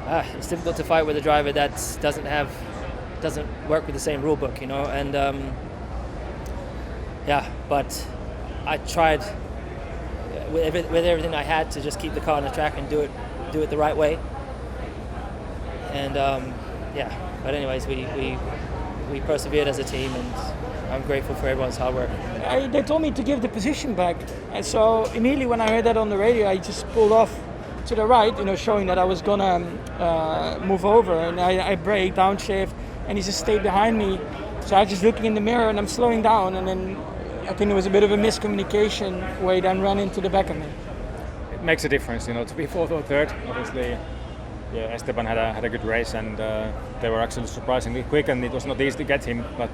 it's difficult to fight with a driver that doesn't work with the same rule book, and but I tried with everything I had to just keep the car on the track and do it the right way. And but anyways, we persevered as a team, and I'm grateful for everyone's hard work. They told me to give the position back, and so immediately when I heard that on the radio, I just pulled off to the right, showing that I was gonna move over, and I braked, downshift, and he just stayed behind me. So I was just looking in the mirror, and I'm slowing down, and then I think it was a bit of a miscommunication where he then ran into the back of me. It makes a difference, to be fourth or third. Obviously, Esteban had a good race, and they were actually surprisingly quick, and it was not easy to get him, but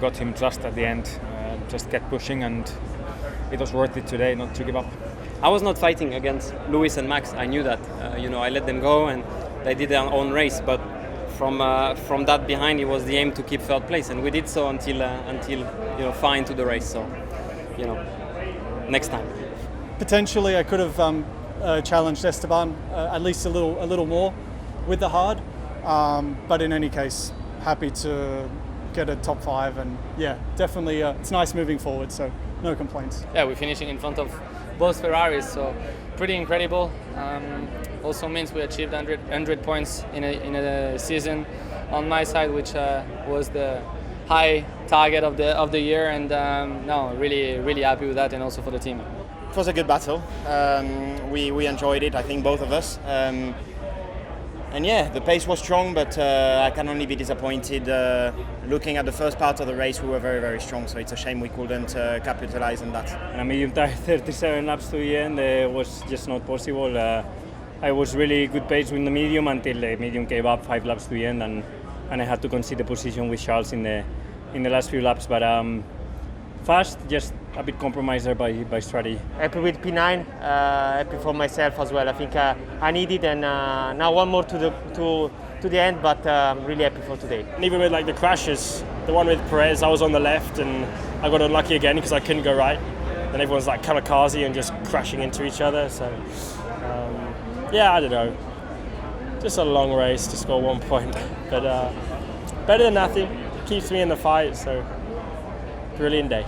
got him just at the end. Just kept pushing, and it was worth it today not to give up. I was not fighting against Lewis and Max. I knew that. I let them go, and they did their own race. But from that behind, it was the aim to keep third place, and we did so until far into the race. So, next time. Potentially, I could have challenged Esteban at least a little more with the hard. But in any case, happy to get a top 5, and definitely it's nice moving forward. So no complaints. Yeah, we're finishing in front of both Ferraris, so pretty incredible. Also means we achieved 100 points in a season on my side, which was the high target of the year, and really happy with that, and also for the team. It was a good battle. We enjoyed it, I think, both of us. The pace was strong, but I can only be disappointed. Looking at the first part of the race, we were very, very strong, so it's a shame we couldn't capitalize on that. And a medium tire, 37 laps to the end, was just not possible. I was really good pace with the medium until the medium gave up 5 laps to the end, and I had to concede the position with Charles in the last few laps. But fast, just a bit compromised there by strategy. Happy with P9, happy for myself as well. I think I needed, and now one more to the end, but really happy for today. And even with the crashes, the one with Prix, I was on the left and I got unlucky again because I couldn't go right. And everyone's kamikaze and just crashing into each other. So I don't know. Just a long race to score 1 point, but better than nothing. Keeps me in the fight. So brilliant day.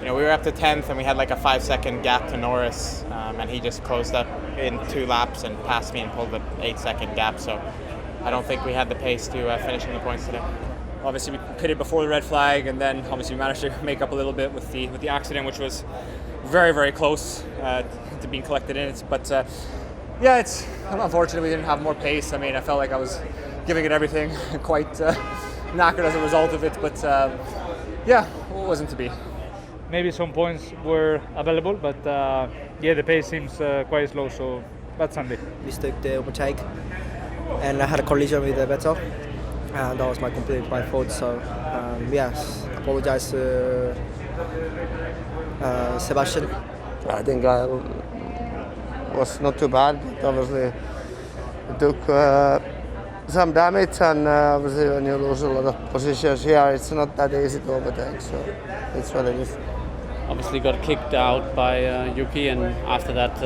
We were up to 10th and we had a 5-second gap to Norris, and he just closed up in 2 laps and passed me and pulled the 8-second gap. So I don't think we had the pace to finish in the points today. Obviously, we pitted before the red flag, and then obviously we managed to make up a little bit with the accident, which was very, very close to being collected in. But it's unfortunate we didn't have more pace. I mean, I felt like I was giving it everything, quite knackered as a result of it. But it wasn't to be. Maybe some points were available, but the pace seems quite slow, so bad Sunday. Mistook the overtake, and I had a collision with Vettel, and that was completely my fault. So apologize to Sebastian. I think I was not too bad. Obviously, it took some damage, and obviously when you lose a lot of positions here, it's not that easy to overtake. So it's what it is. Obviously got kicked out by Yuki, and after that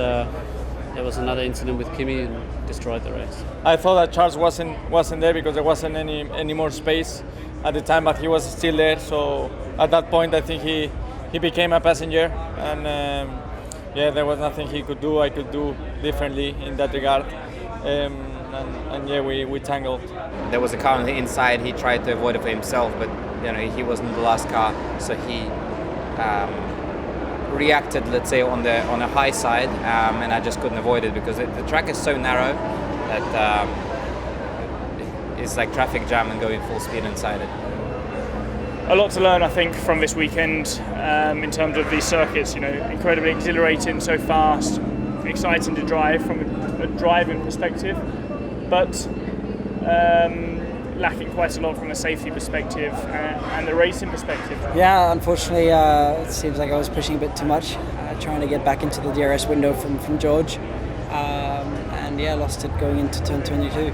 there was another incident with Kimi and destroyed the race. I thought that Charles wasn't there because there wasn't any more space at the time, but he was still there. So at that point, I think he became a passenger, and there was nothing he could do. I could do differently in that regard, we tangled. There was a car on the inside. He tried to avoid it for himself, but he wasn't the last car, so he reacted, let's say, on the high side, and I just couldn't avoid it because the track is so narrow that it's like traffic jam and going full speed inside it. A lot to learn, I think, from this weekend in terms of these circuits. Incredibly exhilarating, so fast, exciting to drive from a driving perspective, but lacking quite a lot from a safety perspective and the racing perspective. Yeah, unfortunately, it seems like I was pushing a bit too much, trying to get back into the DRS window from George, and lost it going into turn 22.